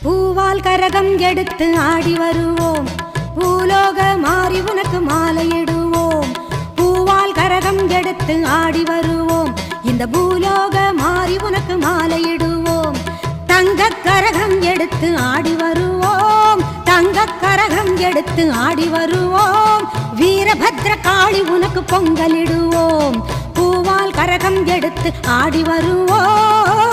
பூவால் கரகம் எடுத்து ஆடி வருவோம், பூலோக மாறி உனக்கு மாலையிடுவோம். பூவால் கரகம் எடுத்து ஆடி வருவோம், இந்த பூலோக மாறி உனக்கு மாலையிடுவோம். தங்க கரகம் எடுத்து ஆடி வருவோம், தங்க கரகம் எடுத்து ஆடி வருவோம். வீரபத்ர காளி உனக்கு பொங்கலிடுவோம், பூவால் கரகம் எடுத்து ஆடி வருவோம்.